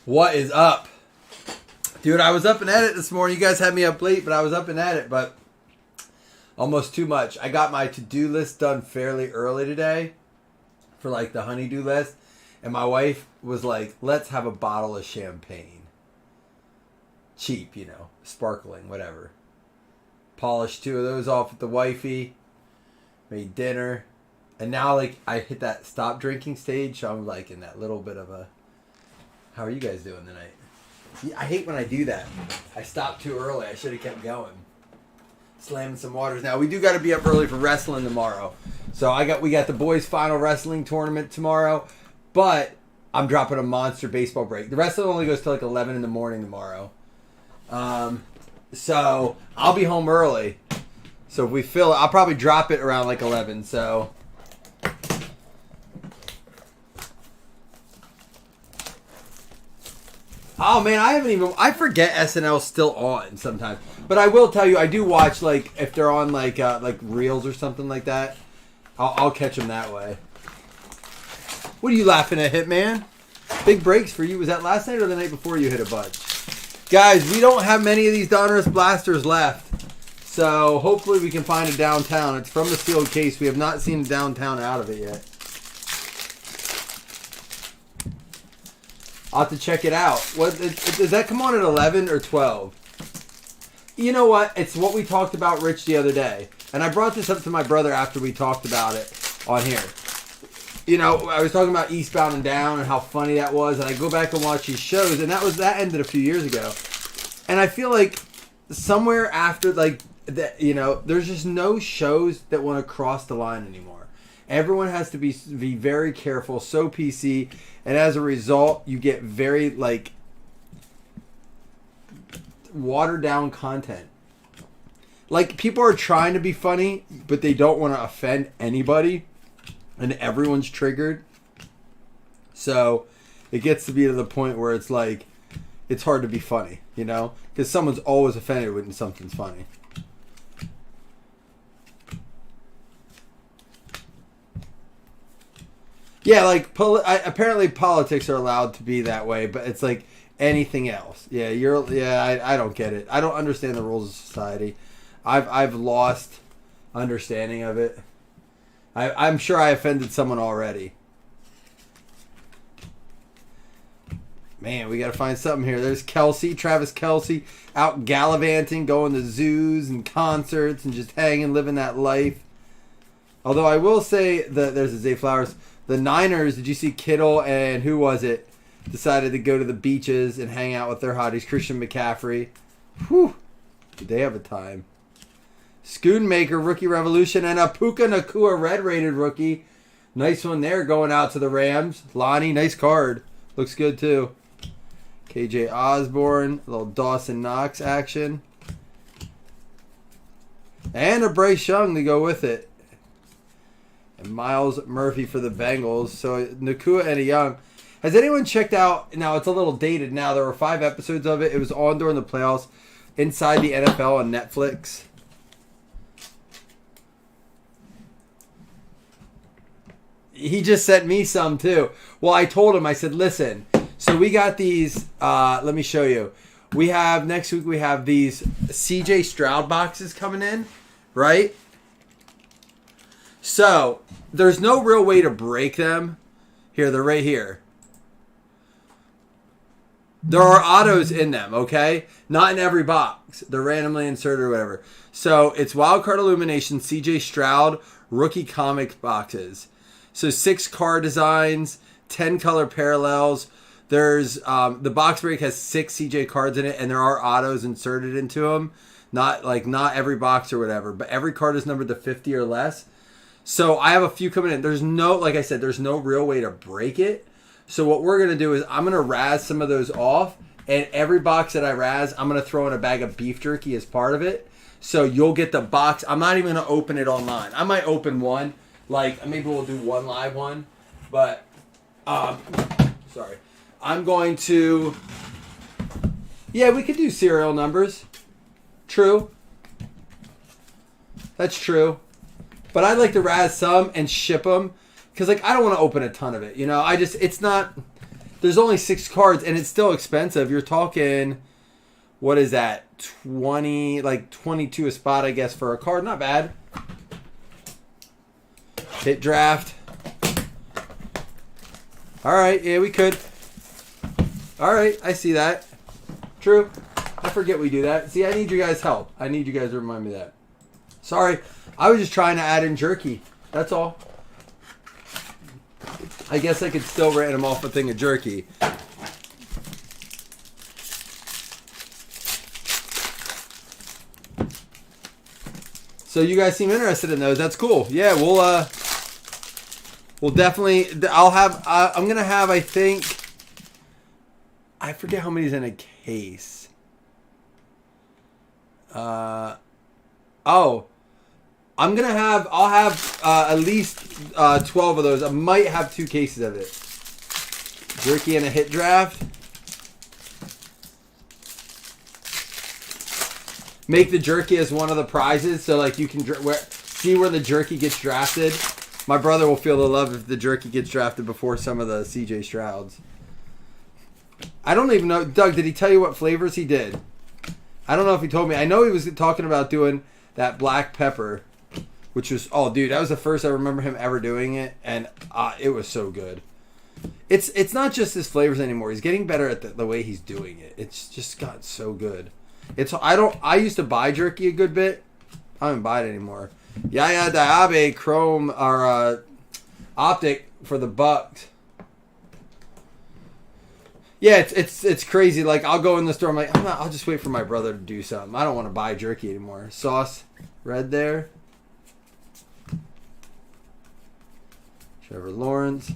What is up? Dude, I was up and at it this morning. You guys had me up late, but I was up and at it, but almost too much. I got my to-do list done fairly early today for like the honey-do list. And my wife was like, let's have a bottle of champagne. Cheap, you know, sparkling, whatever. Polished 2 of those off with the wifey. Made dinner. And now, like, I hit that stop drinking stage. So I'm like in that little bit of a... How are you guys doing tonight? See, I hate when I do that. I stopped too early. I should have kept going. Slamming some waters. Now, we do got to be up early for wrestling tomorrow. So we got the boys' final wrestling tournament tomorrow. But I'm dropping a monster baseball break. The wrestling only goes till like 11 in the morning tomorrow. So I'll be home early. So if we fill it, I'll probably drop it around like 11. So... Oh man, I forget SNL's still on sometimes. But I will tell you, I do watch like if they're on like Reels or something like that. I'll catch them that way. What are you laughing at, Hitman? Big breaks for you. Was that last night or the night before you hit a bunch? Guys, we don't have many of these Donruss blasters left. So hopefully we can find a downtown. It's from the sealed case. We have not seen a downtown out of it yet. I'll have to check it out. Does that come on at 11 or 12? You know what? It's what we talked about, Rich, the other day. And I brought this up to my brother after we talked about it on here. You know, I was talking about Eastbound and Down and how funny that was. And I go back and watch these shows. And that ended a few years ago. And I feel like somewhere after, like, that, you know, there's just no shows that want to cross the line anymore. Everyone has to be very careful, so PC, and as a result, you get very, like, watered-down content. Like, people are trying to be funny, but they don't want to offend anybody, and everyone's triggered. So, it gets to be to the point where it's like, it's hard to be funny, you know? Because someone's always offended when something's funny. Yeah, like, apparently politics are allowed to be that way, but it's like anything else. Yeah, I don't get it. I don't understand the rules of society. I've lost understanding of it. I'm sure I offended someone already. Man, we got to find something here. There's Travis Kelce, out gallivanting, going to zoos and concerts and just hanging, living that life. Although I will say that there's a Zay Flowers. The Niners, did you see Kittle and who was it? Decided to go to the beaches and hang out with their hotties. Christian McCaffrey. Whew. Did they have a time? Schoonmaker, Rookie Revolution, and a Puka Nacua red-rated rookie. Nice one there going out to the Rams. Lonnie, nice card. Looks good too. KJ Osborne, a little Dawson Knox action. And a Bryce Young to go with it. And Miles Murphy for the Bengals. So Nacua and a Young. Has anyone checked out? Now it's a little dated now. There were 5 episodes of it. It was on during the playoffs. Inside the NFL on Netflix. He just sent me some too. Well, I told him. I said, listen. So we got these. Let me show you. Next week we have these CJ Stroud boxes coming in. Right? So, there's no real way to break them. Here, they're right here. There are autos in them, okay? Not in every box. They're randomly inserted or whatever. So, it's Wildcard Illumination, CJ Stroud, rookie comic boxes. So, 6 card designs, 10 color parallels. There's, the box break has 6 CJ cards in it, and there are autos inserted into them. Not every box or whatever, but every card is numbered to 50 or less. So I have a few coming in. There's no, like I said, there's no real way to break it. So what we're going to do is I'm going to razz some of those off. And every box that I razz, I'm going to throw in a bag of beef jerky as part of it. So you'll get the box. I'm not even going to open it online. I might open one. Like, maybe we'll do one live one. But, sorry. I'm going to, yeah, we could do serial numbers. True. That's true. But I'd like to razz some and ship them. Because, like, I don't want to open a ton of it. You know, it's not There's only 6 cards, and it's still expensive. You're talking, what is that? 22 a spot, I guess, for a card. Not bad. Hit draft. All right, yeah, we could. All right, I see that. True. I forget we do that. See, I need you guys' help. I need you guys to remind me of that. Sorry, I was just trying to add in jerky. That's all. I guess I could still random off a thing of jerky. So you guys seem interested in those. That's cool. Yeah, we'll definitely. I'll have. I'm gonna have. I think. I forget how many's in a case. Oh. I'm gonna have. I'll have at least 12 of those. I might have 2 cases of it. Jerky and a hit draft. Make the jerky as one of the prizes, so like you can see where the jerky gets drafted. My brother will feel the love if the jerky gets drafted before some of the CJ Strouds. I don't even know, Doug. Did he tell you what flavors he did? I don't know if he told me. I know he was talking about doing that black pepper, which was dude, that was the first I remember him ever doing it, and it was so good. It's not just his flavors anymore. He's getting better at the way he's doing it. It's just got so good. I used to buy jerky a good bit. I don't buy it anymore. Yaya Diaby Chrome or Optic for the Bucks. Yeah, it's crazy. Like I'll go in the store. I'm like, I'll just wait for my brother to do something. I don't want to buy jerky anymore. Sauce red there. Trevor Lawrence.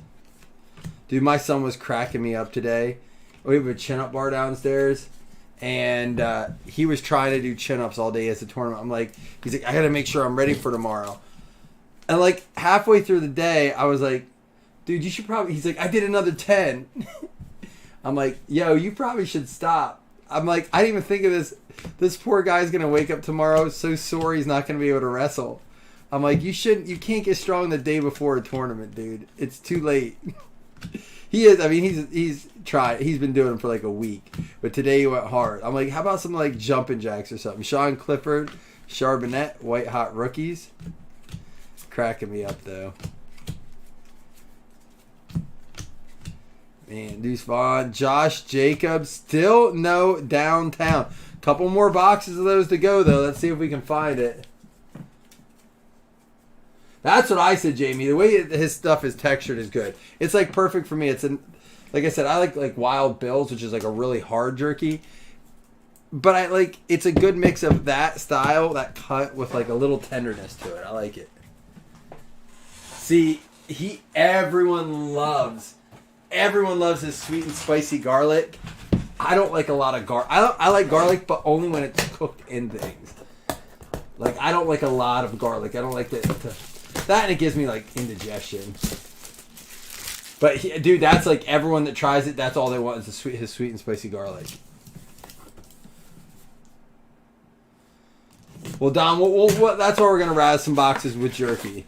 Dude, my son was cracking me up today. We have a chin-up bar downstairs. And he was trying to do chin-ups all day as a tournament. I'm like, he's like, I got to make sure I'm ready for tomorrow. And like halfway through the day, I was like, dude, you should probably, he's like, I did another 10. I'm like, yo, you probably should stop. I'm like, I didn't even think of this. This poor guy's going to wake up tomorrow so sore he's not going to be able to wrestle. I'm like, you can't get strong the day before a tournament, dude. It's too late. He is. I mean, he's tried. He's been doing it for like a week, but today he went hard. I'm like, how about some like jumping jacks or something? Sean Clifford, Charbonnet, White Hot Rookies. Cracking me up though. Man, Deuce Vaughn, Josh Jacobs, still no downtown. Couple more boxes of those to go though. Let's see if we can find it. That's what I said, Jamie. The way his stuff is textured is good. It's like perfect for me. It's like I said, I like Wild Bills, which is like a really hard jerky. But it's a good mix of that style, that cut with like a little tenderness to it. I like it. See, everyone loves his sweet and spicy garlic. I don't like a lot of garlic. I like garlic, but only when it's cooked in things. Like I don't like a lot of garlic. I don't like that, and it gives me like indigestion. But dude, that's like everyone that tries it. That's all they want is his sweet and spicy garlic. Well, Don, that's why we're gonna razz some boxes with jerky.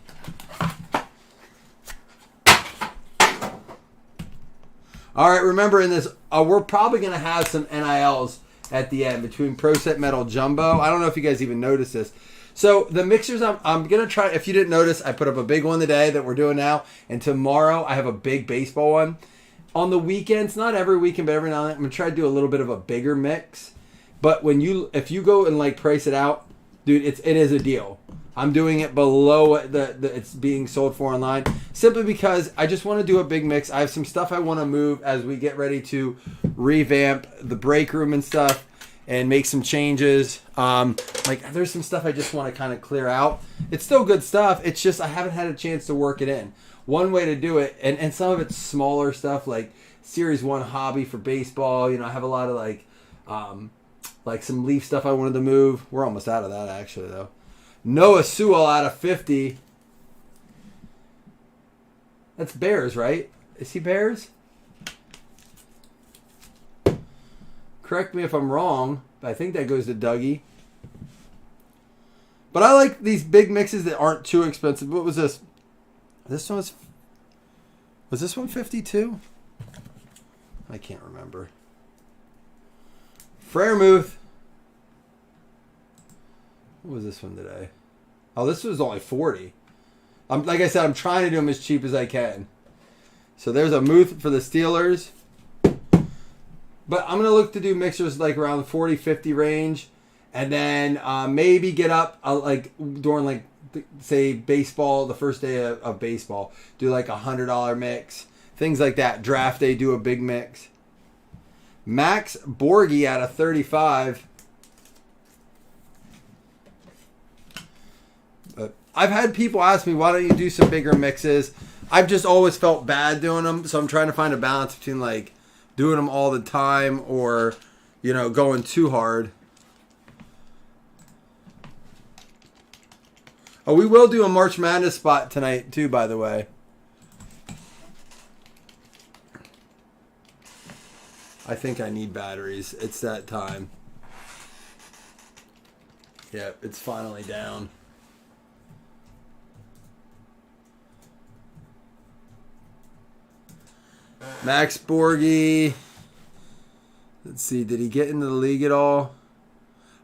All right, remember in this, we're probably gonna have some NILs at the end between Pro Set Metal Jumbo. I don't know if you guys even noticed this. So the mixers, I'm going to try, if you didn't notice, I put up a big one today that we're doing now. And tomorrow I have a big baseball one. On the weekends, not every weekend, but every now and then, I'm going to try to do a little bit of a bigger mix. But if you go and like price it out, dude, it is a deal. I'm doing it below what it's being sold for online. Simply because I just want to do a big mix. I have some stuff I want to move as we get ready to revamp the break room and stuff. And make some changes. There's some stuff I just want to kind of clear out. It's still good stuff. It's just I haven't had a chance to work it in. One way to do it, and some of it's smaller stuff like Series 1 hobby for baseball. You know, I have a lot of like some Leaf stuff I wanted to move. We're almost out of that actually though. Noah Sewell out of 50. That's Bears, right? Is he Bears? Correct me if I'm wrong, but I think that goes to Dougie. But I like these big mixes that aren't too expensive. What was this? Was this one 52? I can't remember. Freiermuth. What was this one today? Oh, this was only 40. Like I said, I'm trying to do them as cheap as I can. So there's a Muth for the Steelers. But I'm going to look to do mixers like around the 40, 50 range. And then maybe get up like during like, say, baseball, the first day of baseball. Do like $100 mix. Things like that. Draft day, do a big mix. Max Borghi out of 35. I've had people ask me, why don't you do some bigger mixes? I've just always felt bad doing them, so I'm trying to find a balance between like doing them all the time or, you know, going too hard. Oh, we will do a March Madness spot tonight too, by the way. I think I need batteries. It's that time. Yep, it's finally down. Max Borghi. Let's see, did he get into the league at all?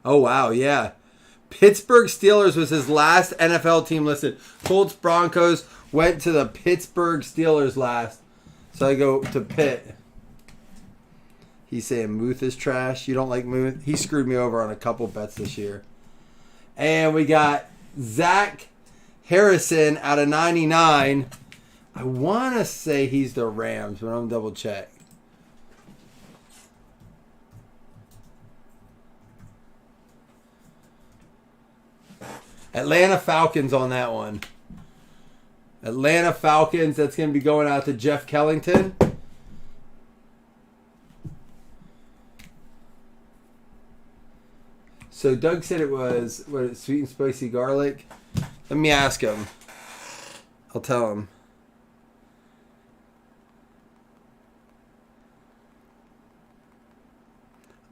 Oh, wow, yeah. Pittsburgh Steelers was his last NFL team listed. Colts Broncos went to the Pittsburgh Steelers last. So I go to Pitt. He's saying Muth is trash. You don't like Muth? He screwed me over on a couple bets this year. And we got Zach Harrison out of 99. I want to say he's the Rams, but I'm going to double check. Atlanta Falcons on that one. Atlanta Falcons, that's going to be going out to Jeff Kellington. So Doug said it was, what, sweet and spicy garlic? Let me ask him. I'll tell him.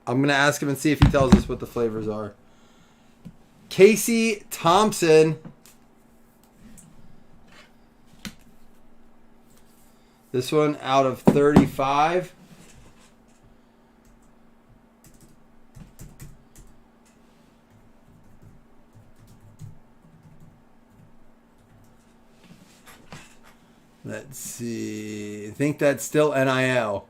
I'm going to ask him and see if he tells us what the flavors are. Casey Thompson. This one out of 35. Let's see. I think that's still NIL.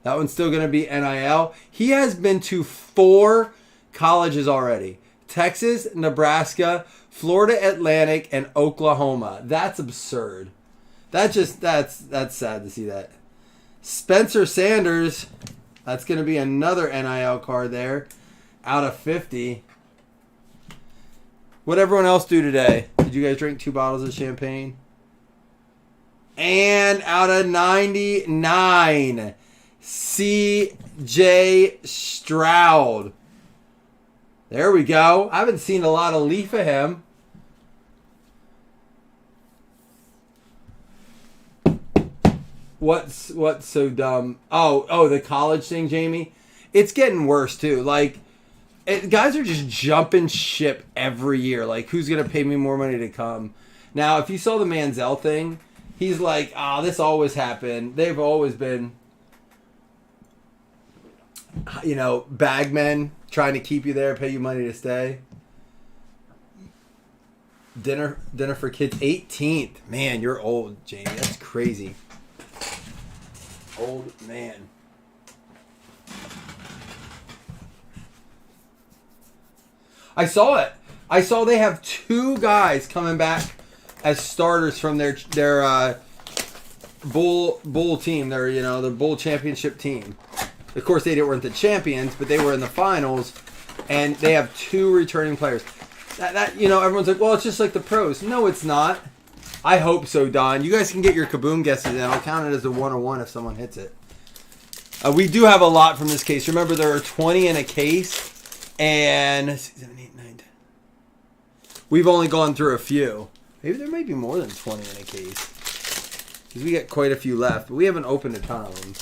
That one's still going to be NIL. He has been to 4 colleges already. Texas, Nebraska, Florida Atlantic, and Oklahoma. That's absurd. That's sad to see that. Spencer Sanders. That's going to be another NIL card there. Out of 50. What'd everyone else do today? Did you guys drink 2 bottles of champagne? And out of 99, C.J. Stroud. There we go. I haven't seen a lot of Leaf of him. What's so dumb? Oh, the college thing, Jamie. It's getting worse too. Like, guys are just jumping ship every year. Like, who's gonna pay me more money to come? Now, if you saw the Manziel thing, he's like, this always happened. They've always been, bagmen trying to keep you there, pay you money to stay. Dinner for kids, 18th. Man, you're old, Jamie. That's crazy. Old man. I saw it. I saw they have 2 guys coming back as starters from their bull team, their bull championship team. Of course, they weren't the champions, but they were in the finals, and they have 2 returning players. That everyone's like, well, it's just like the pros. No, it's not. I hope so, Don. You guys can get your Kaboom guesses in. I'll count it as a 101 if someone hits it. We do have a lot from this case. Remember, there are 20 in a case, and 6, 7, 8, 9, 10. We've only gone through a few. Maybe there might be more than 20 in a case, because we got quite a few left, but we haven't opened a ton of them.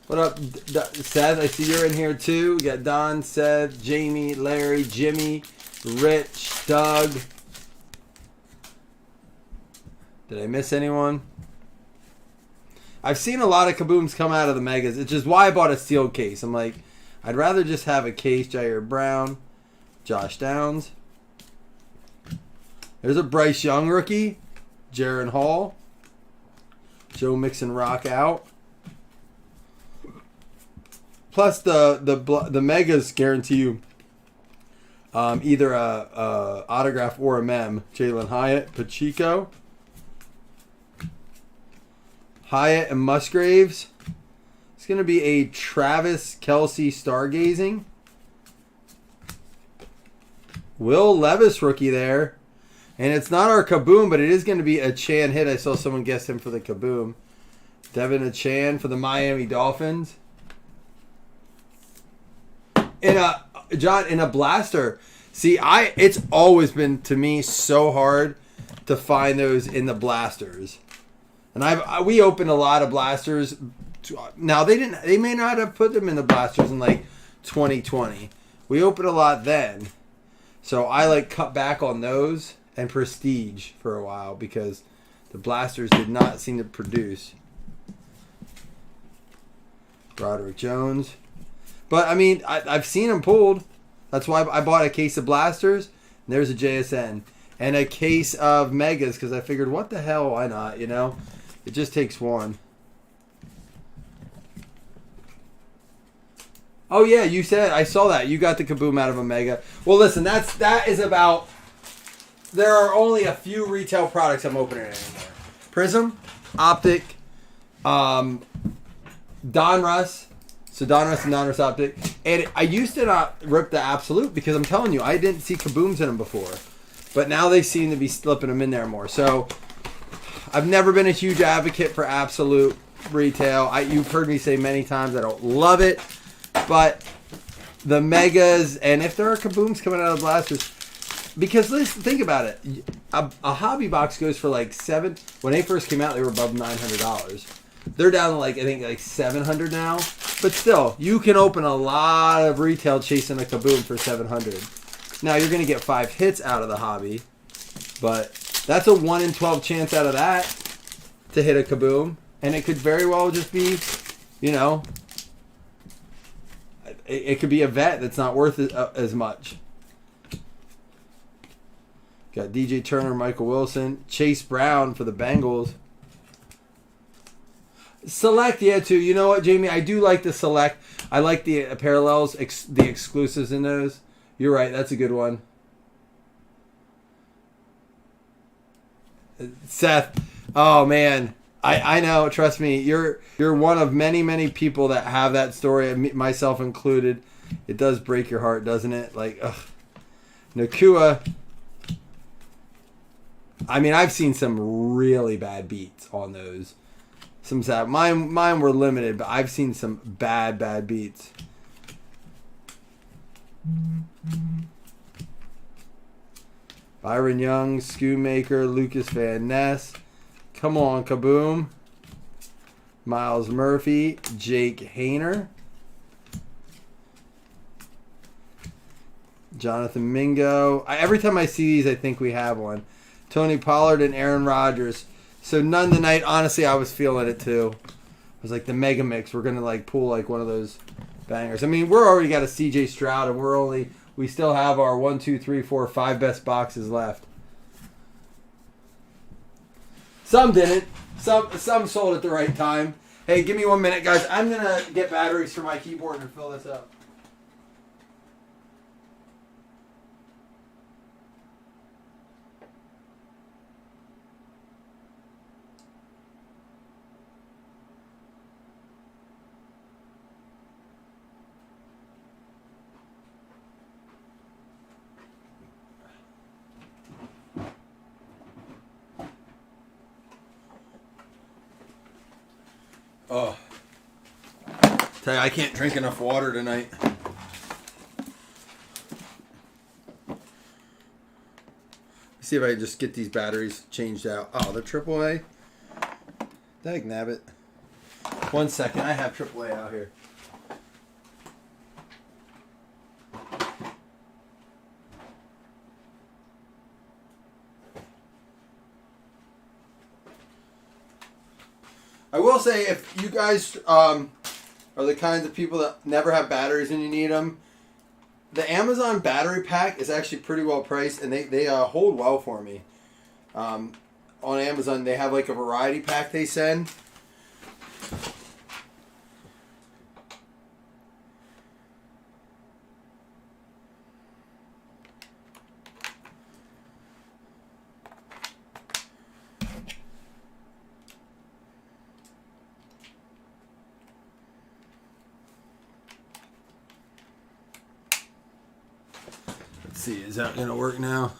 What up, Seth? I see you're in here too. We got Don, Seth, Jamie, Larry, Jimmy, Rich, Doug. Did I miss anyone? I've seen a lot of kabooms come out of the megas. It's just why I bought a sealed case. I'm like, I'd rather just have a case. Jair Brown, Josh Downs. There's a Bryce Young rookie. Jaron Hall. Joe Mixon rock out. Plus the megas guarantee you either a autograph or a mem. Jalen Hyatt, Pacheco. Hyatt and Musgraves. It's going to be a Travis Kelce stargazing. Will Levis rookie there. And it's not our Kaboom, but it is going to be a Chan hit. I saw someone guess him for the Kaboom. Devin Achan for the Miami Dolphins. In a blaster. See, it's always been to me so hard to find those in the blasters. And we opened a lot of blasters. Now they may not have put them in the blasters in like 2020. We opened a lot then. So I like cut back on those and Prestige for a while because the blasters did not seem to produce. Broderick Jones. But I mean, I've seen them pulled. That's why I bought a case of blasters. And there's a JSN. And a case of megas because I figured, what the hell, why not, you know? It just takes one. Oh yeah, you said, I saw that. You got the Kaboom out of a mega. Well, listen, that is about. There are only a few retail products I'm opening anymore. Prism, Optic, Donruss. So Donruss and Donruss Optic. And I used to not rip the Absolute because I'm telling you, I didn't see Kabooms in them before. But now they seem to be slipping them in there more. So I've never been a huge advocate for Absolute retail. You've heard me say many times I don't love it. But the megas, and if there are Kabooms coming out of the blasters, because listen, think about it. A hobby box goes for like $7. When they first came out, they were above $900. They're down to like, I think like $700 now. But still, you can open a lot of retail chasing a Kaboom for $700. Now you're going to get 5 hits out of the hobby. But that's a 1 in 12 chance out of that to hit a Kaboom. And it could very well just be, you know, it could be a vet that's not worth as much. Got DJ Turner, Michael Wilson, Chase Brown for the Bengals. Select, yeah, too. You know what, Jamie? I do like the Select. I like the parallels, the exclusives in those. You're right. That's a good one. Seth. Oh, man. I know. Trust me. You're one of many people that have that story, myself included. It does break your heart, doesn't it? Like, ugh. Nakua. I mean, I've seen some really bad beats on those. Some sad. Mine were limited, but I've seen some bad beats. Byron Young, Schoonmaker, Lucas Van Ness. Come on, Kaboom. Miles Murphy, Jake Hayner. Jonathan Mingo. Every time I see these, I think we have one. Tony Pollard and Aaron Rodgers. So none tonight. Honestly, I was feeling it too. I was like the Mega Mix. We're gonna like pull like one of those bangers. I mean, we're already got a CJ Stroud, and we still have our 1, 2, 3, 4, 5 best boxes left. Some didn't. Some sold at the right time. Hey, give me 1 minute, guys. I'm gonna get batteries for my keyboard and fill this up. Oh, tell you, I can't drink enough water tonight. Let's see if I can just get these batteries changed out. Oh, they're AAA. Dag nabbit. 1 second, I have AAA out here. I will say, if you guys are the kinds of people that never have batteries and you need them, the Amazon battery pack is actually pretty well priced, and they hold well for me. On Amazon, they have like a variety pack they send. Let's see, is that going to work now?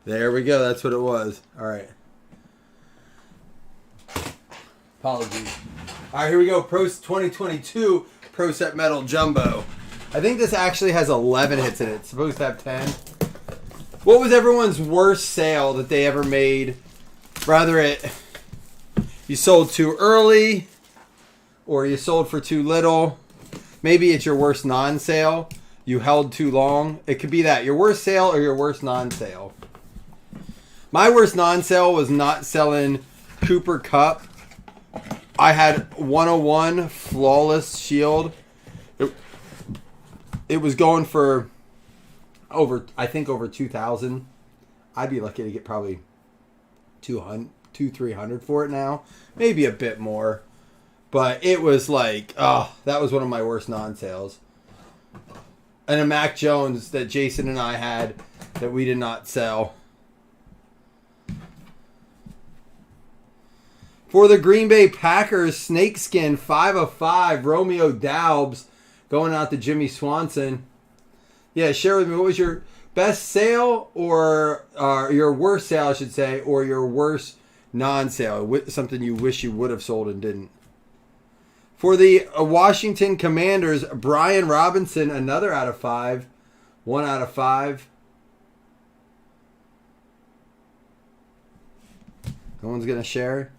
There we go. That's what it was. All right. Apologies. All right, here we go. Pro 2022 Pro Set Metal Jumbo. I think this actually has 11 hits in it. It's supposed to have 10. What was everyone's worst sale that they ever made? Rather it you sold too early or you sold for too little. Maybe it's your worst non-sale. You held too long. It could be that. Your worst sale or your worst non-sale. My worst non-sale was not selling Cooper Cup. I had 101 Flawless Shield. It was going for over 2,000. I'd be lucky to get probably 300 for it now. Maybe a bit more. But it was like, that was one of my worst non-sales. And a Mac Jones that Jason and I had that we did not sell. For the Green Bay Packers, Snakeskin 5 of 5, Romeo Doubs going out to Jimmy Swanson. Yeah, share with me, what was your best sale or your worst sale, I should say, or your worst non-sale, something you wish you would have sold and didn't. For the Washington Commanders, Brian Robinson, another out of 5, 1 out of 5. No one's going to share.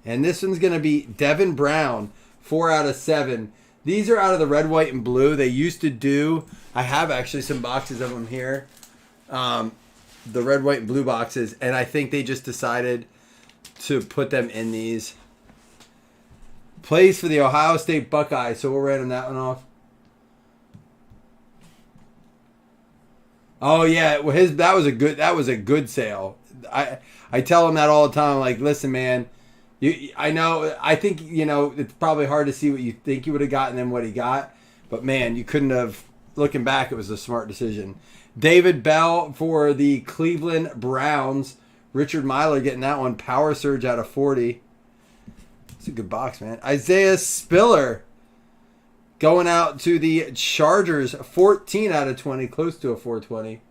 And this one's going to be Devin Brown, 4 out of 7. These are out of the red, white, and blue. They used to do, I have actually some boxes of them here. The red, white, and blue boxes. And I think they just decided to put them in these. Plays for the Ohio State Buckeyes. So we'll random that one off. Oh yeah, well, that was a good sale. I tell him that all the time. Like, listen, man. I think, it's probably hard to see what you think you would have gotten than what he got. But, man, you couldn't have. Looking back, it was a smart decision. David Bell for the Cleveland Browns. Richard Myler getting that one. Power Surge out of 40. It's a good box, man. Isaiah Spiller going out to the Chargers. 14 out of 20. Close to a 420.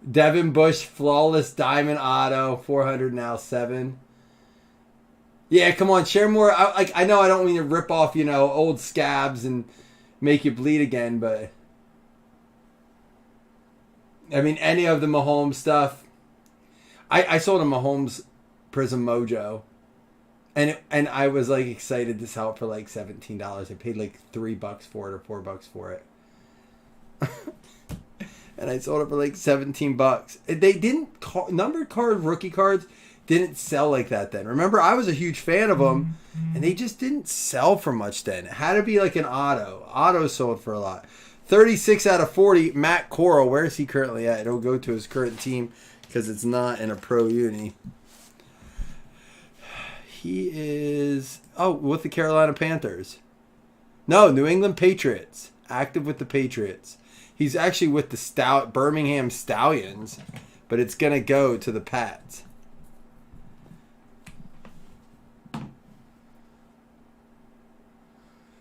Devin Bush, Flawless Diamond Auto, 400 now 7. Yeah, come on, share more. I know I don't mean to rip off, old scabs and make you bleed again, but I mean any of the Mahomes stuff. I sold a Mahomes Prism Mojo, and I was like excited to sell it for like $17. I paid like $3 for it or $4 for it. And I sold it for like $17. They didn't numbered card rookie cards didn't sell like that then. Remember, I was a huge fan of them, and they just didn't sell for much then. It had to be like an auto. Auto sold for a lot. 36 out of 40. Matt Corral. Where is he currently at? It'll go to his current team because it's not in a pro uni. He is with the Carolina Panthers. No, New England Patriots. Active with the Patriots. He's actually with the Birmingham Stallions, but it's going to go to the Pats.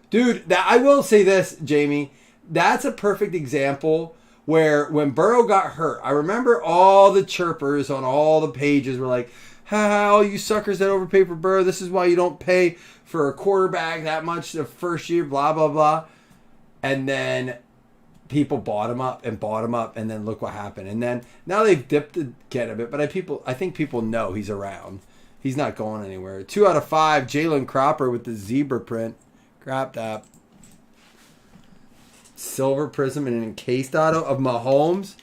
Dude, I will say this, Jamie. That's a perfect example where when Burrow got hurt, I remember all the chirpers on all the pages were like, all you suckers that overpay for Burrow, this is why you don't pay for a quarterback that much the first year, blah, blah, blah. And then people bought him up, and then look what happened. And then now they've dipped again a bit, but I think people know he's around. He's not going anywhere. 2 out of 5, Jalen Cropper with the zebra print. Grabbed up. Silver Prism and an encased auto of Mahomes.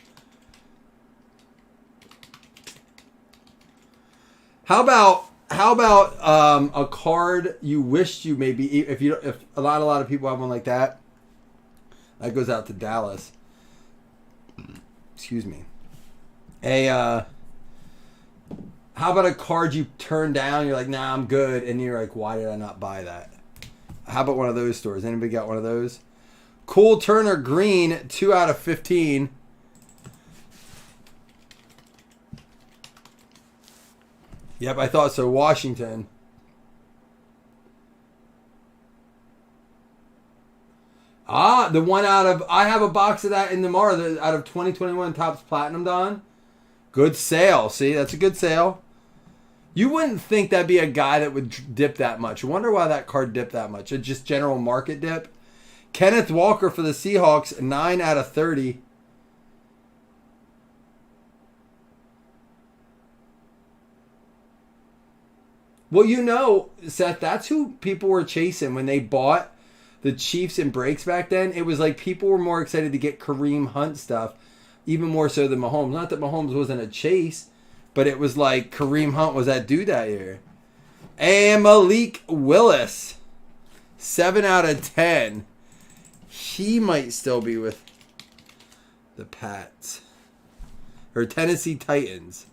How about a card you wished you maybe if a lot of people have one like that. That goes out to Dallas. Excuse me. How about a card you turn down? You're like, nah, I'm good, and you're like, why did I not buy that? How about one of those stores? Anybody got one of those? Cool Turner Green, 2 out of 15. Yep, I thought so. Washington. The one out of... I have a box of that in the Mar out of 2021 Topps Platinum, Don. Good sale. See, that's a good sale. You wouldn't think that'd be a guy that would dip that much. I wonder why that card dipped that much. A just general market dip. Kenneth Walker for the Seahawks, 9 out of 30. Well, you know, Seth, that's who people were chasing when they bought the Chiefs and breaks back then. It was like people were more excited to get Kareem Hunt stuff, even more so than Mahomes. Not that Mahomes wasn't a chase, but it was like Kareem Hunt was that dude that year. And Malik Willis, 7 out of 10. He might still be with the Pats. Or Tennessee Titans.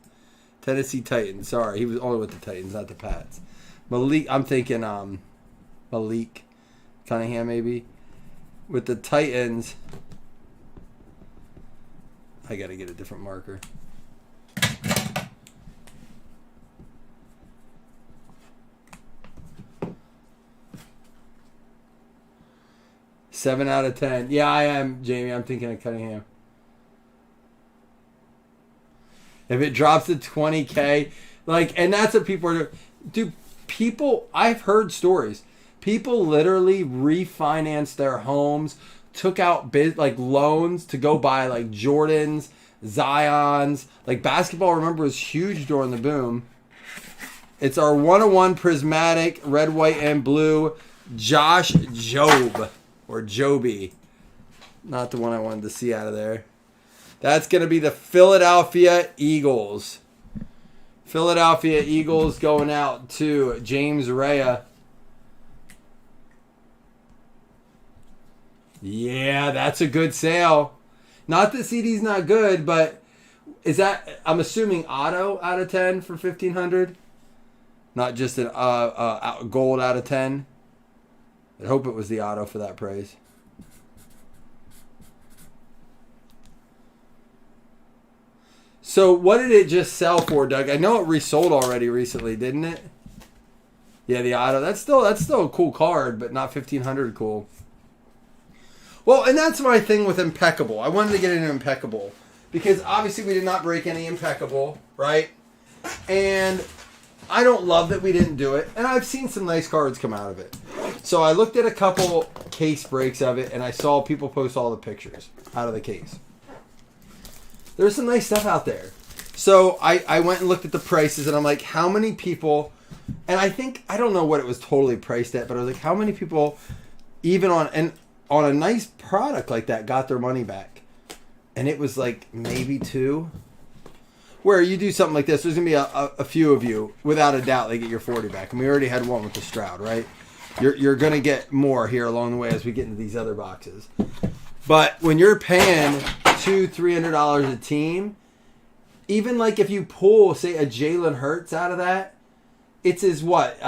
Tennessee Titans. Sorry, he was only with the Titans, not the Pats. Malik, I'm thinking Malik Cunningham maybe. With the Titans. I got to get a different marker. Seven out of 10. Yeah, I am, Jamie. I'm thinking of Cunningham. If it drops to 20K, like, and that's what people are doing. Dude, people, I've heard stories. People literally refinanced their homes, took out loans to go buy like Jordans, Zions. Like basketball, remember, was huge during the boom. It's our 101 prismatic, red, white, and blue, Josh Jobe, or Joby. Not the one I wanted to see out of there. That's going to be the Philadelphia Eagles. Philadelphia Eagles going out to James Rea. Yeah, that's a good sale. Not that CD's not good, but is that, I'm assuming, auto out of 10 for $1,500? Not just an gold out of 10? I hope it was the auto for that price. So what did it just sell for, Doug? I know it resold already recently, didn't it? Yeah, the auto. That's still a cool card, but not $1,500 cool. Well, and that's my thing with Impeccable. I wanted to get into Impeccable because obviously we did not break any Impeccable, right? And I don't love that we didn't do it. And I've seen some nice cards come out of it. So I looked at a couple case breaks of it, and I saw people post all the pictures out of the case. There's some nice stuff out there. So I went and looked at the prices, and I'm like, how many people... And I don't know what it was totally priced at, but I was like, how many people, even on a nice product like that, got their money back? And it was like maybe 2. Where you do something like this, there's going to be a few of you, without a doubt, they get your 40 back. And we already had one with the Stroud, right? You're going to get more here along the way as we get into these other boxes. But when you're paying $200-$300 a team, even like if you pull, say, a Jalen Hurts out of that, it's his what?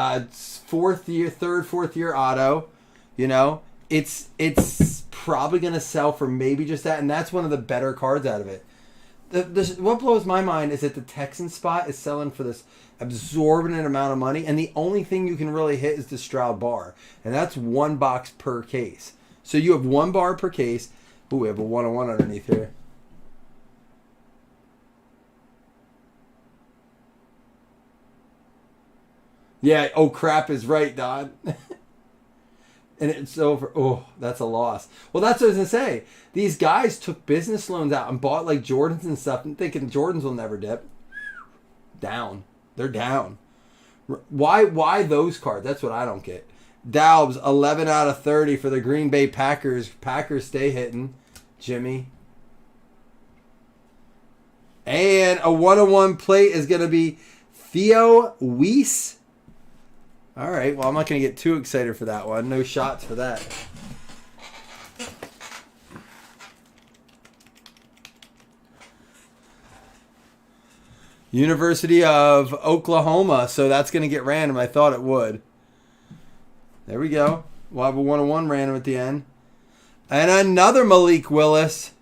Fourth year auto, you know? It's probably going to sell for maybe just that, and that's one of the better cards out of it. What blows my mind is that the Texan spot is selling for this absorbent amount of money, and the only thing you can really hit is the Stroud bar, and that's 1 box per case. So you have 1 bar per case. Ooh, we have a 101 underneath here. Yeah, oh crap is right, Don. And it's over. Oh, that's a loss. Well, that's what I was going to say. These guys took business loans out and bought like Jordans and stuff and thinking Jordans will never dip. Down. They're down. Why those cards? That's what I don't get. Dalbs, 11 out of 30 for the Green Bay Packers. Packers stay hitting. Jimmy. And a 101 plate is going to be Theo Weiss. All right, well, I'm not going to get too excited for that one. No shots for that. University of Oklahoma. So that's going to get random. I thought it would. There we go. We'll have a 101 random at the end. And another Malik Willis.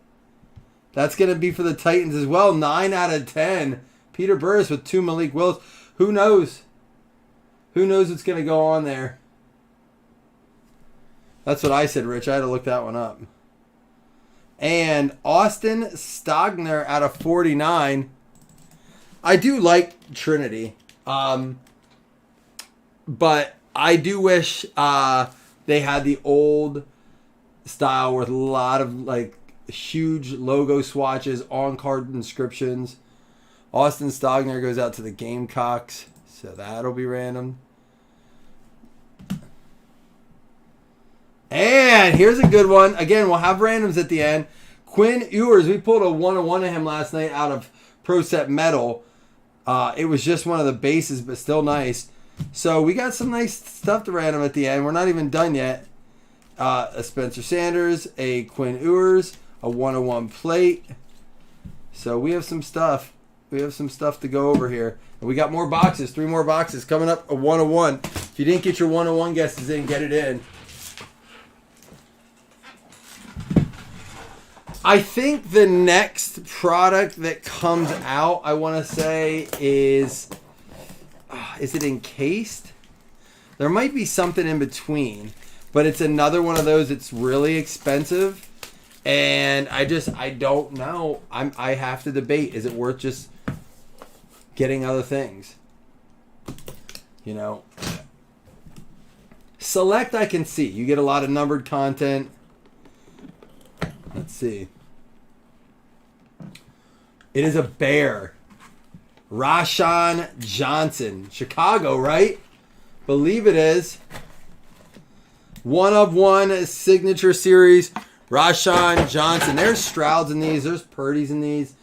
That's going to be for the Titans as well. 9 out of 10. Peter Burris with 2 Malik Willis. Who knows? Who knows what's going to go on there? That's what I said, Rich. I had to look that one up. And Austin Stogner out of 49. I do like Trinity. But I do wish they had the old style with a lot of like huge logo swatches, on-card inscriptions. Austin Stogner goes out to the Gamecocks, so that'll be random. And here's a good one. Again, we'll have randoms at the end. Quinn Ewers, we pulled a 101 of him last night out of Pro Set Metal. It was just one of the bases, but still nice. So we got some nice stuff to random at the end. We're not even done yet. A Spencer Sanders, a Quinn Ewers, a 101 plate. So we have some stuff. We have some stuff to go over here. And we got more boxes, 3 more boxes coming up, a 101. If you didn't get your 101 guesses in, get it in. I think the next product that comes out, I want to say, is it encased? There might be something in between, but it's another one of those that's really expensive, and I don't know. I have to debate. Is it worth just getting other things? You know, Select I can see. You get a lot of numbered content. Let's see. It is a bear. Rashawn Johnson. Chicago, right? Believe it is. 1 of 1 signature series. Rashawn Johnson. There's Strouds in these. There's Purdy's in these.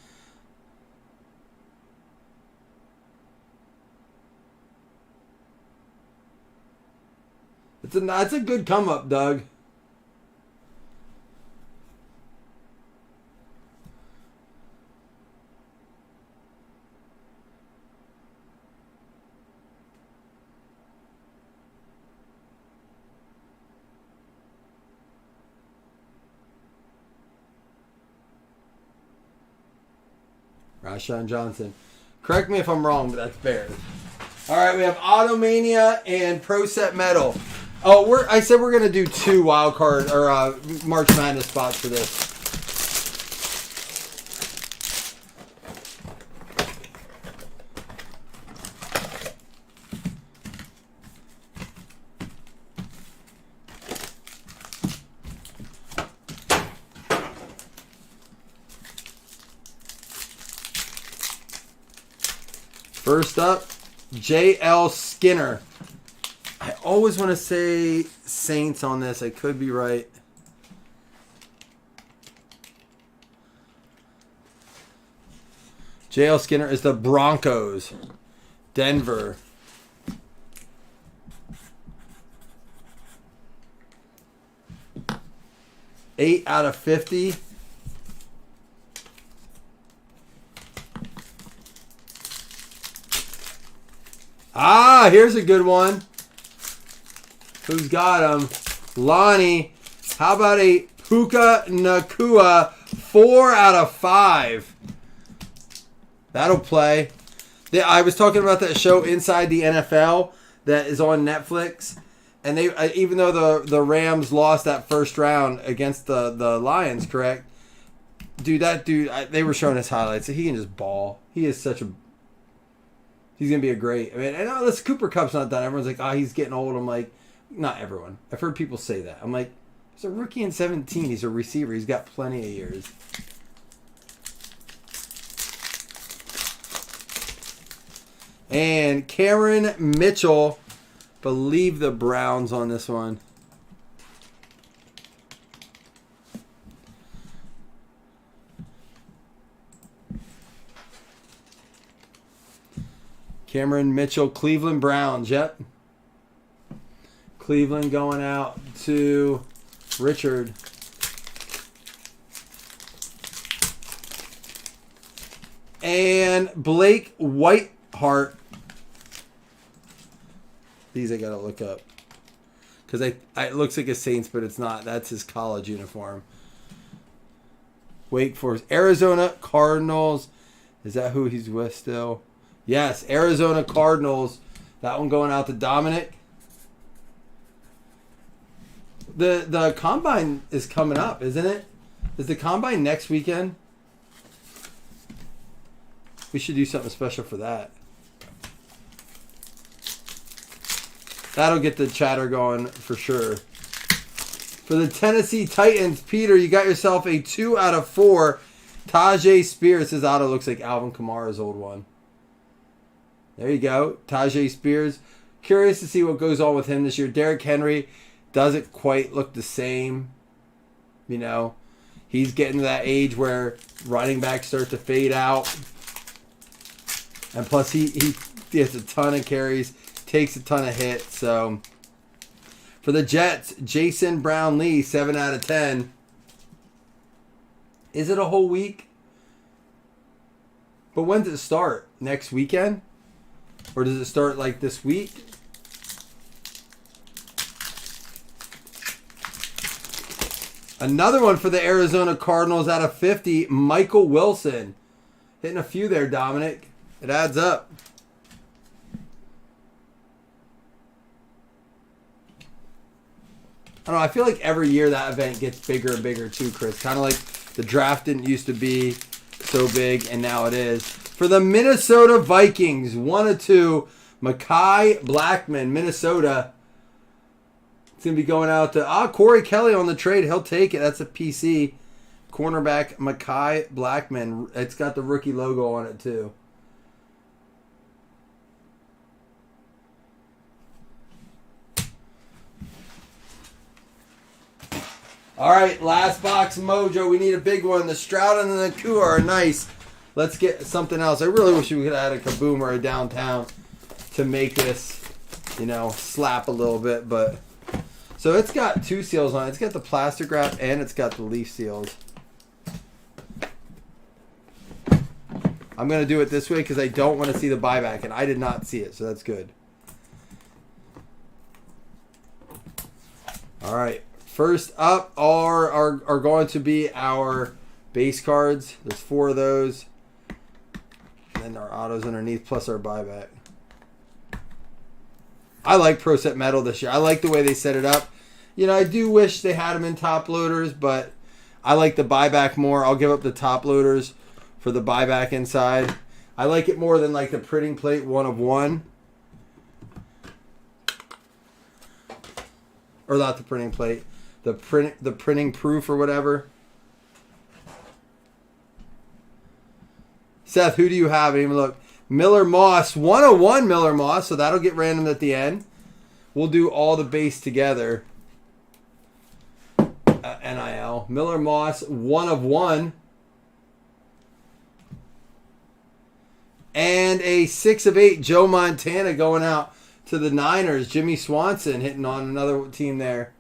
That's a good come up, Doug. Rashawn Johnson. Correct me if I'm wrong, but that's Bears. All right, we have Automania and Pro Set Metal. Oh, I said we're gonna do 2 wild card or March Madness spots for this. First up, J.L. Skinner. I always want to say Saints on this. I could be right. J.L. Skinner is the Broncos. Denver. Eight out of 50. Ah, here's a good one. Who's got him? Lonnie. How about a Puka Nakua 4 out of 5? That'll play. I was talking about that show Inside the NFL that is on Netflix. And they, even though the Rams lost that first round against the Lions, correct? Dude, that dude, they were showing his highlights. He can just ball. He is such a... He's going to be a great... I mean, I know this Cooper Cup's not done. Everyone's like, oh, he's getting old. I'm like, not everyone. I've heard people say that. I'm like, he's a rookie in 17. He's a receiver. He's got plenty of years. And Karen Mitchell, believe the Browns on this one. Cameron Mitchell, Cleveland Browns. Yep. Cleveland going out to Richard. And Blake Whiteheart. These I gotta look up. Because it looks like a Saints, but it's not. That's his college uniform. Wake Forest. Arizona Cardinals. Is that who he's with still? Yes, Arizona Cardinals. That one going out to Dominic. The Combine is coming up, isn't it? Is the Combine next weekend? We should do something special for that. That'll get the chatter going for sure. For the Tennessee Titans, Peter, you got yourself a 2 out of 4. Tajay Spears. His auto looks like Alvin Kamara's old one. There you go. Tajay Spears. Curious to see what goes on with him this year. Derrick Henry doesn't quite look the same. You know, he's getting to that age where running backs start to fade out. And plus, he gets a ton of carries, takes a ton of hits. So, for the Jets, Jason Brown-Lee, 7 out of 10. Is it a whole week? But when does it start? Next weekend? Or does it start like this week? Another one for the Arizona Cardinals out of 50, Michael Wilson. Hitting a few there, Dominic. It adds up. I don't know. I feel like every year that event gets bigger and bigger too, Chris. Kind of like the draft didn't used to be so big, and now it is. For the Minnesota Vikings, 1 of 2, Mekhi Blackmon, Minnesota. It's going to be going out to Corey Kelly on the trade. He'll take it. That's a PC. Cornerback Mekhi Blackmon. It's got the rookie logo on it too. All right, last box mojo. We need a big one. The Stroud and the Nakua are nice. Let's get something else. I really wish we could have had a Kaboom or a Downtown to make this, you know, slap a little bit. But so it's got 2 seals on it. It's got the plastic wrap and it's got the leaf seals. I'm going to do it this way because I don't want to see the buyback, and I did not see it, so that's good. All right. First up are going to be our base cards. There's 4 of those. And then our autos underneath, plus our buyback. I like Pro Set Metal this year. I like the way they set it up. You know, I do wish they had them in top loaders, but I like the buyback more. I'll give up the top loaders for the buyback inside. I like it more than like the printing plate 1 of 1. Or not the printing plate. The printing proof or whatever. Seth, who do you have? I didn't even look. Miller Moss, 101 Miller Moss, so that'll get random at the end. We'll do all the base together. NIL. Miller Moss, 1 of 1. And a 6 of 8 Joe Montana going out to the Niners. Jimmy Swanson hitting on another team there.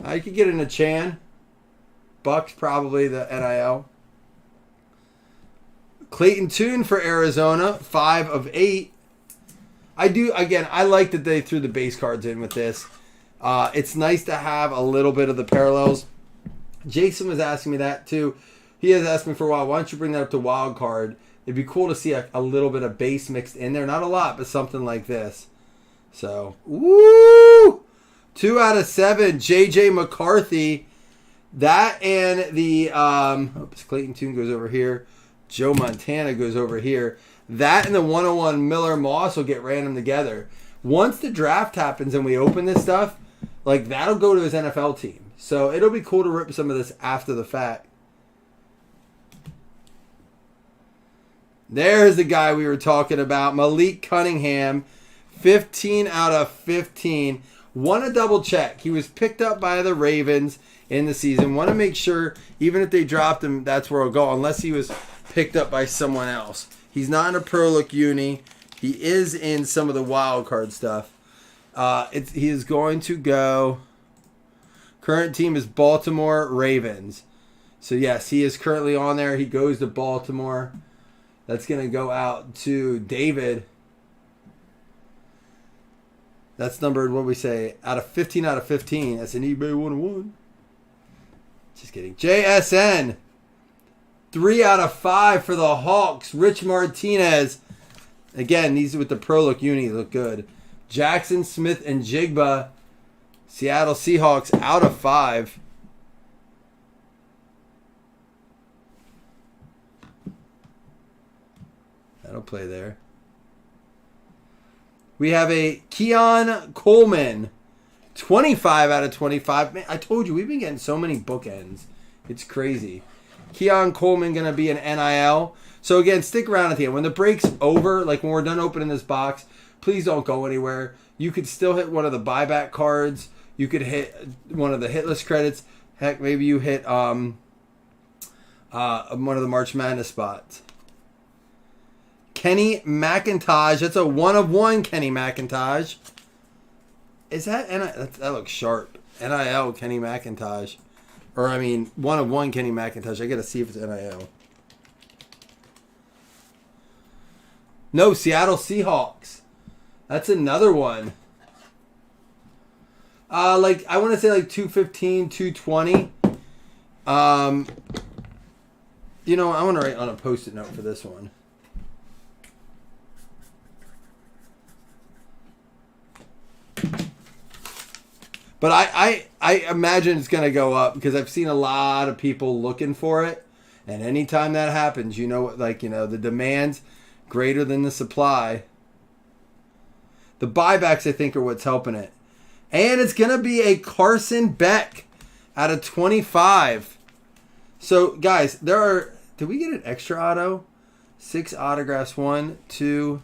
I could get in a Chan. Bucks probably the NIL. Clayton Tune for Arizona, 5 of 8. I like that they threw the base cards in with this. It's nice to have a little bit of the parallels. Jason was asking me that too. He has asked me for a while, why don't you bring that up to wild card? It'd be cool to see a little bit of base mixed in there. Not a lot, but something like this. So, woo! 2 out of 7, J.J. McCarthy. That and the Clayton Tune goes over here. Joe Montana goes over here. That and the 101 Miller Moss will get random together. Once the draft happens and we open this stuff, like that'll go to his NFL team. So it'll be cool to rip some of this after the fact. There's the guy we were talking about, Malik Cunningham, 15 out of 15. Want to double check. He was picked up by the Ravens in the season. Want to make sure, even if they dropped him, that's where he'll go. Unless he was picked up by someone else. He's not in a Pro Look uni. He is in some of the wild card stuff. He is going to go. Current team is Baltimore Ravens. So yes, he is currently on there. He goes to Baltimore. That's going to go out to David. That's numbered, what we say, out of 15 out of 15. That's an eBay 101. Just kidding. JSN. 3 out of 5 for the Hawks. Rich Martinez. Again, these with the Pro Look uni look good. Jackson Smith and Jigba. Seattle Seahawks out of 5. That'll play there. We have a Keon Coleman. 25 out of 25. Man, I told you, we've been getting so many bookends. It's crazy. Keon Coleman going to be an NIL. So again, stick around at the end. When the break's over, like when we're done opening this box, please don't go anywhere. You could still hit one of the buyback cards. You could hit one of the hitless credits. Heck, maybe you hit one of the March Madness spots. Kenny McIntosh. That's a 1 of 1 Kenny McIntosh. Is that that looks sharp. NIL Kenny McIntosh. Or, 1 of 1 Kenny McIntosh. I got to see if it's NIL. No, Seattle Seahawks. That's another one. I want to say 215, 220. I want to write on a post-it note for this one. But I imagine it's going to go up because I've seen a lot of people looking for it. And anytime that happens, the demand's greater than the supply. The buybacks, I think, are what's helping it. And it's going to be a Carson Beck out of 25. So, guys, did we get an extra auto? 6 autographs. 1, 2,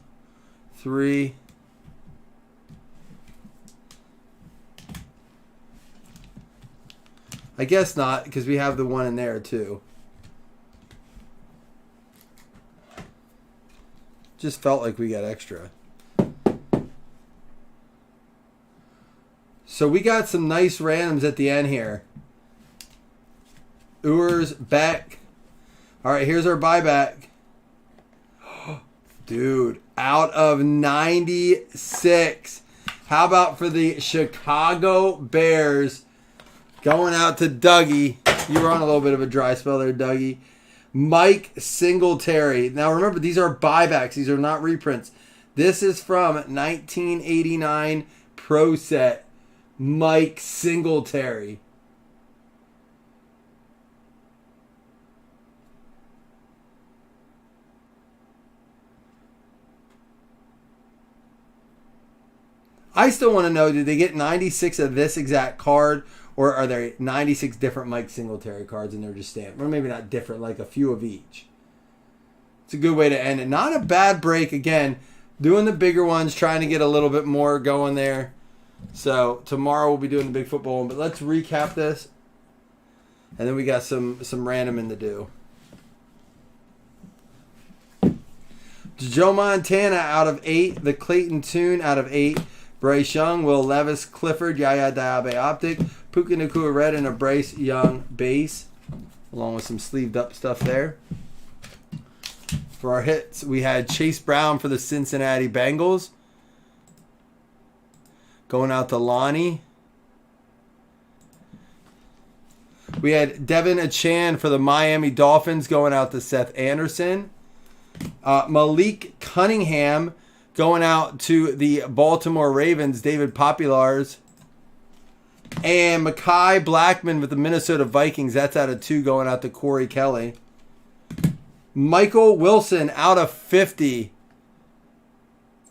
3. I guess not, because we have the one in there, too. Just felt like we got extra. So we got some nice randoms at the end here. Ewers, Beck. All right, here's our buyback. Dude, out of 96. How about for the Chicago Bears? Going out to Dougie. You were on a little bit of a dry spell there, Dougie. Mike Singletary. Now remember, these are buybacks. These are not reprints. This is from 1989 Pro Set. Mike Singletary. I still want to know, did they get 96 of this exact card? Or are there 96 different Mike Singletary cards and they're just stamped? Or maybe not different, like a few of each. It's a good way to end it. Not a bad break. Again, doing the bigger ones, trying to get a little bit more going there. So tomorrow we'll be doing the big football one. But let's recap this. And then we got some random in to do. Joe Montana out of 8. The Clayton Tune out of 8. Bryce Young, Will Levis, Clifford, Yaya Diabe Optic, Puka Nacua Red, and a Bryce Young base, along with some sleeved up stuff there. For our hits, we had Chase Brown for the Cincinnati Bengals. Going out to Lonnie. We had Devin Achan for the Miami Dolphins going out to Seth Anderson. Malik Cunningham going out to the Baltimore Ravens, David Populars. And Mekhi Blackman with the Minnesota Vikings. That's out of 2 going out to Corey Kelly. Michael Wilson out of 50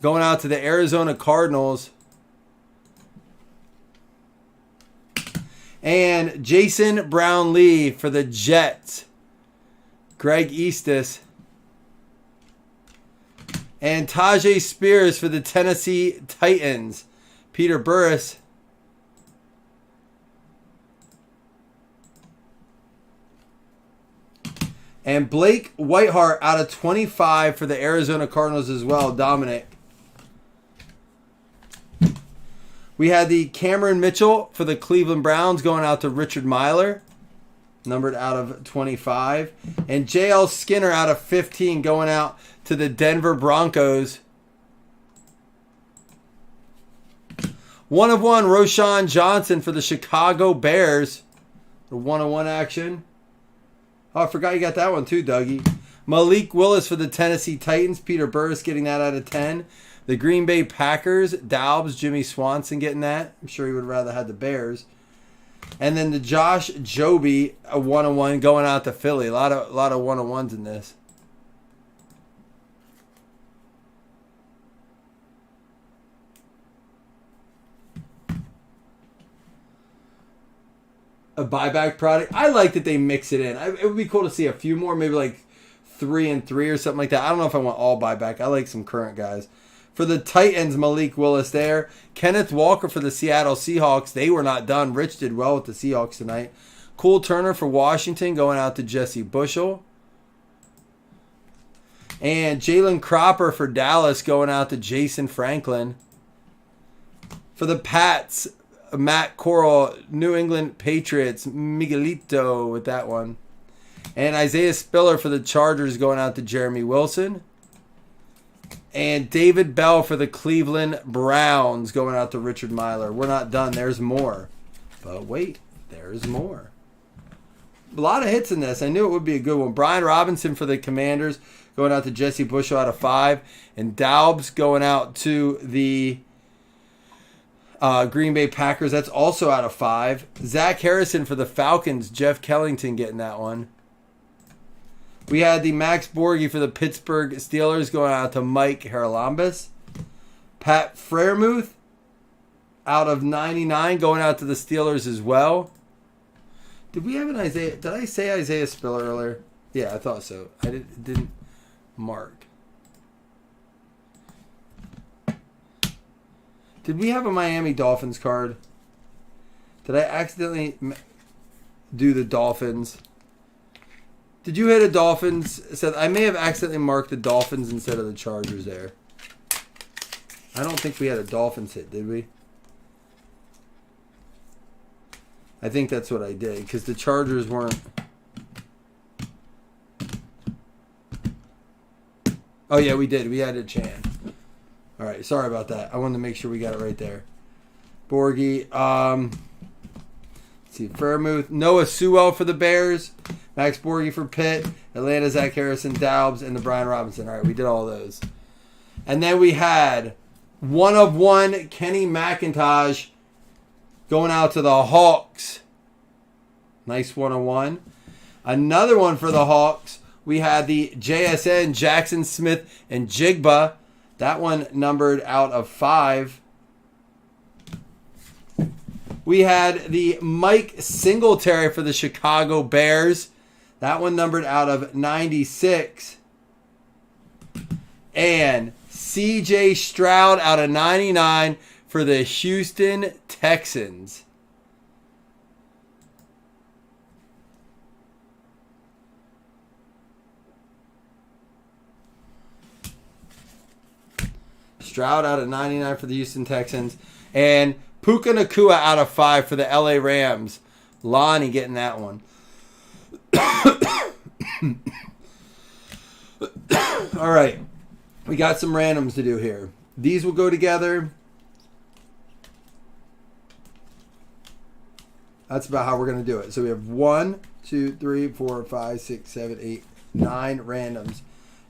going out to the Arizona Cardinals. And Jason Brown-Lee for the Jets. Greg Eastis. And Tajay Spears for the Tennessee Titans. Peter Burris. And Blake Whiteheart out of 25 for the Arizona Cardinals as well, Dominic. We had the Cameron Mitchell for the Cleveland Browns going out to Richard Myler, numbered out of 25. And JL Skinner out of 15 going out to the Denver Broncos. 1/1, Roshan Johnson for the Chicago Bears. The 1/1 action. Oh, I forgot you got that one too, Dougie. Malik Willis for the Tennessee Titans. Peter Burris getting that out of 10. The Green Bay Packers. Dalbs, Jimmy Swanson getting that. I'm sure he would rather have the Bears. And then the Josh Joby, a 1/1 going out to Philly. A lot of 1/1s in this. A buyback product. I like that they mix it in. It would be cool to see a few more, maybe like 3 and 3 or something like that. I don't know if I want all buyback. I like some current guys. For the Titans, Malik Willis there. Kenneth Walker for the Seattle Seahawks. They were not done. Rich did well with the Seahawks tonight. Cole Turner for Washington going out to Jesse Bushel. And Jalen Cropper for Dallas going out to Jason Franklin. For the Pats, Matt Corral, New England Patriots, Miguelito with that one. And Isaiah Spiller for the Chargers going out to Jeremy Wilson. And David Bell for the Cleveland Browns going out to Richard Myler. We're not done. There's more. But wait, there's more. A lot of hits in this. I knew it would be a good one. Brian Robinson for the Commanders going out to Jesse Bushel out of 5. And Dalbs going out to the Green Bay Packers. That's also out of 5. Zach Harrison for the Falcons. Jeff Kellington getting that one. We had the Max Borghi for the Pittsburgh Steelers going out to Mike Haralambous. Pat Freiermuth out of 99 going out to the Steelers as well. Did we have an Isaiah? Did I say Isaiah Spiller earlier? Yeah, I thought so. I didn't mark. Did we have a Miami Dolphins card? Did I accidentally do the Dolphins? Did you hit a Dolphins? I may have accidentally marked the Dolphins instead of the Chargers there. I don't think we had a Dolphins hit, did we? I think that's what I did, because the Chargers weren't. Oh, yeah, we did. We had a Chan. All right, sorry about that. I wanted to make sure we got it right there. Borghi. Let's see, Freiermuth. Noah Sewell for the Bears. Max Borghi for Pitt. Atlanta, Zach Harrison, Dalbs, and the Brian Robinson. All right, we did all those. And then we had 1/1 Kenny McIntosh going out to the Hawks. Nice 1/1. Another one for the Hawks. We had the JSN, Jackson Smith, and Jigba. That one numbered out of 5. We had the Mike Singletary for the Chicago Bears. That one numbered out of 96. And CJ Stroud out of 99 for the Houston Texans. Stroud out of 99 for the Houston Texans. And Puka Nacua out of 5 for the LA Rams. Lonnie getting that one. All right. We got some randoms to do here. These will go together. That's about how we're going to do it. So we have 1, 2, 3, 4, 5, 6, 7, 8, 9 randoms.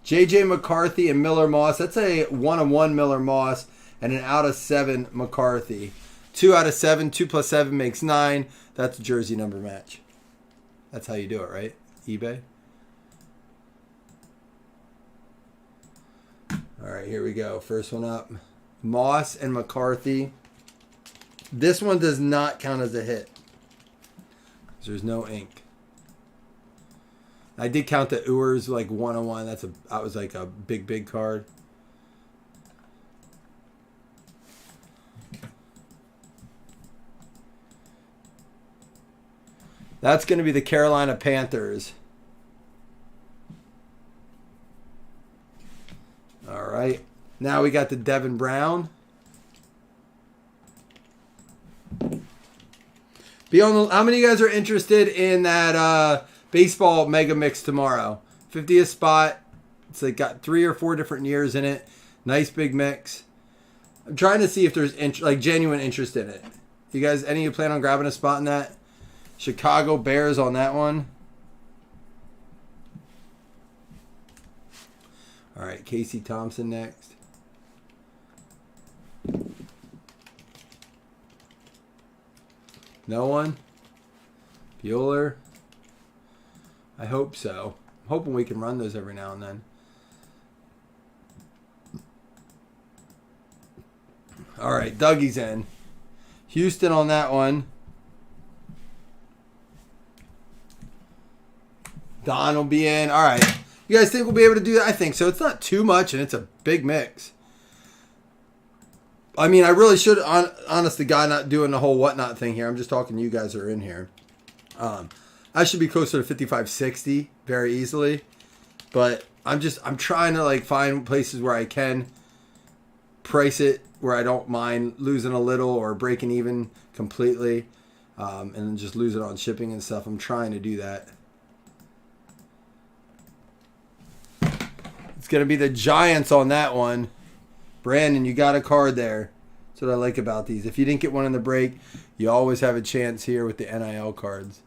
J.J. McCarthy and Miller Moss. That's a 1/1 Miller Moss and an out of 7 McCarthy. 2 out of 7. 2 plus 7 makes 9. That's a jersey number match. That's how you do it, right? eBay. All right, here we go. First one up. Moss and McCarthy. This one does not count as a hit. There's no ink. I did count the Ewers like 1/1. That was like a big card. That's going to be the Carolina Panthers. right. Now we got the Devin Brown. How many of you guys are interested in that baseball mega mix tomorrow? 50th spot. It's like got 3 or 4 different years in it. Nice big mix. I'm trying to see if there's genuine interest in it. You guys, any of you plan on grabbing a spot in that? Chicago Bears on that one. All right, Casey Thompson next. No one? Bueller? I hope so. I'm hoping we can run those every now and then. All right, Dougie's in. Houston on that one. Don will be in. All right. You guys think we'll be able to do that? I think so. It's not too much, and it's a big mix. I mean, I really should, honest to God, not doing the whole whatnot thing here. I'm just talking to you guys that are in here. I should be closer to 55, 60 very easily. But I'm trying to like find places where I can price it where I don't mind losing a little or breaking even completely. And then just lose it on shipping and stuff. I'm trying to do that. It's going to be the Giants on that one. Brandon, you got a card there. That's what I like about these. If you didn't get one in the break, you always have a chance here with the NIL cards.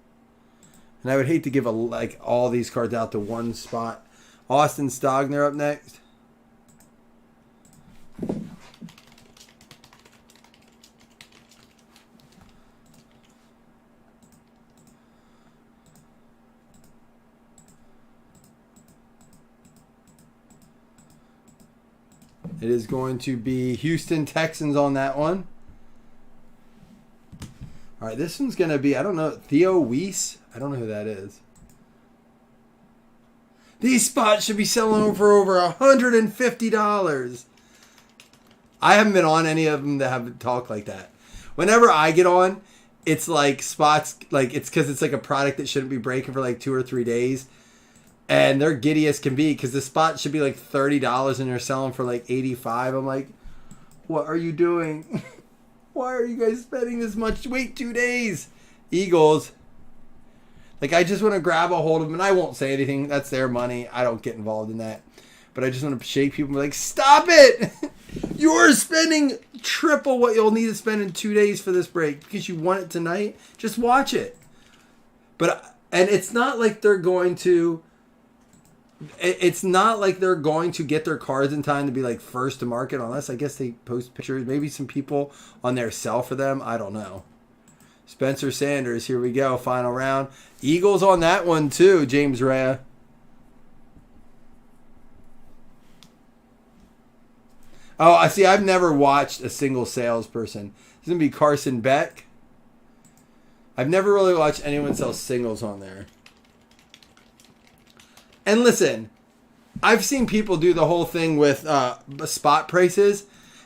And I would hate to give all these cards out to one spot. Austin Stogner up next. It is going to be Houston Texans on that one. All right, this one's going to be, I don't know, Theo Weiss. I don't know who that is. These spots should be selling for over $150. I haven't been on any of them that have talked like that. Whenever I get on, it's like spots, like it's because it's like a product that shouldn't be breaking for like 2 or 3 days. And they're giddy as can be because the spot should be like $30 and they're selling for like $85. I'm like, what are you doing? Why are you guys spending this much? Wait 2 days. Eagles. Like, I just want to grab a hold of them and I won't say anything. That's their money. I don't get involved in that. But I just want to shake people and be like, stop it! You're spending triple what you'll need to spend in 2 days for this break because you want it tonight. Just watch it. And it's not like they're going to... It's not like they're going to get their cards in time to be like first to market unless I guess they post pictures. Maybe some people on there sell for them. I don't know. Spencer Sanders, here we go. Final round. Eagles on that one too, James Rea. Oh, I see. I've never watched a single salesperson. It's going to be Carson Beck. I've never really watched anyone sell singles on there. And listen, I've seen people do the whole thing with spot prices,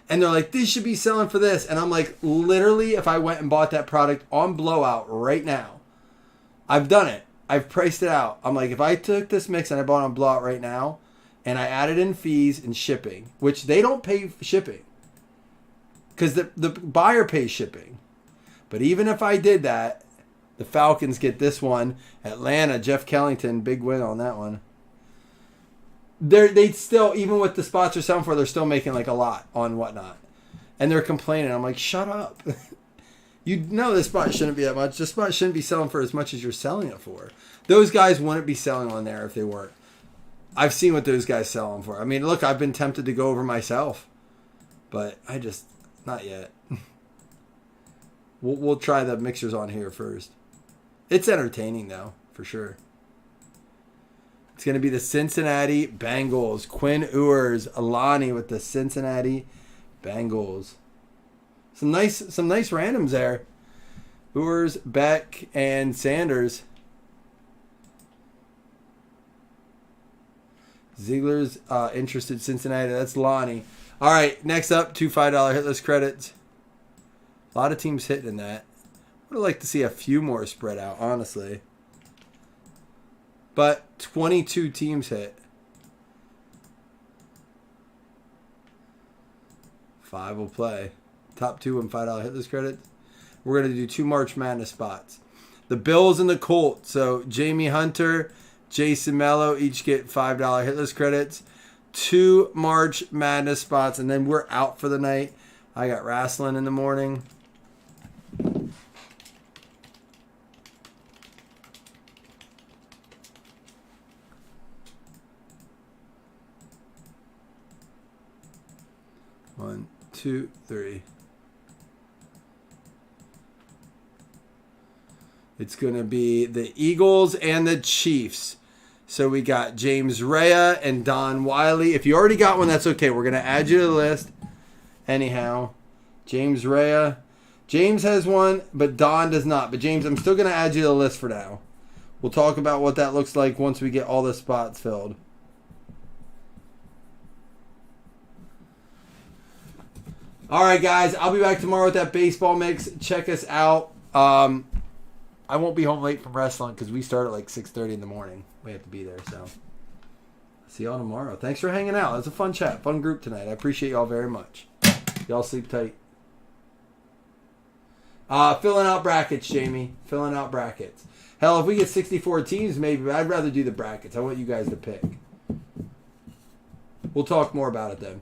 and they're like, this should be selling for this. And I'm like, literally, if I went and bought that product on Blowout right now, I've done it. I've priced it out. I'm like, if I took this mix and I bought it on Blowout right now, and I added in fees and shipping, which they don't pay for shipping, because the buyer pays shipping. But even if I did that, the Falcons get this one. Atlanta, Jeff Kellington, big win on that one. They still, even with the spots they're selling for, they're still making like a lot on whatnot. And they're complaining. I'm like, shut up. You know this spot shouldn't be that much. This spot shouldn't be selling for as much as you're selling it for. Those guys wouldn't be selling on there if they weren't. I've seen what those guys sell them for. I mean, look, I've been tempted to go over myself. But I just, not yet. We'll try the mixers on here first. It's entertaining, though, for sure. It's going to be the Cincinnati Bengals. Quinn Ewers, Alani with the Cincinnati Bengals. Some nice randoms there. Ewers, Beck, and Sanders. Ziegler's interested Cincinnati. That's Lonnie. All right, next up, 2 $5 hitless credits. A lot of teams hitting that. I would like to see a few more spread out, honestly. But 22 teams hit. 5 will play. Top 2 and $5 hit list credits. We're going to do 2 March Madness spots. The Bills and the Colts. So Jamie Hunter, Jason Mello each get $5 hit list credits. 2 March Madness spots, and then we're out for the night. I got wrestling in the morning. One, two, three. It's going to be the Eagles and the Chiefs. So we got James Rea and Don Wiley. If you already got one, that's okay. We're going to add you to the list. Anyhow, James Rea. James has one, but Don does not. But James, I'm still going to add you to the list for now. We'll talk about what that looks like once we get all the spots filled. All right, guys. I'll be back tomorrow with that baseball mix. Check us out. I won't be home late from wrestling because we start at like 6:30 in the morning. We have to be there, so see y'all tomorrow. Thanks for hanging out. It was a fun chat, fun group tonight. I appreciate y'all very much. Y'all sleep tight. Filling out brackets, Jamie. Filling out brackets. Hell, if we get 64 teams, maybe, but I'd rather do the brackets. I want you guys to pick. We'll talk more about it then.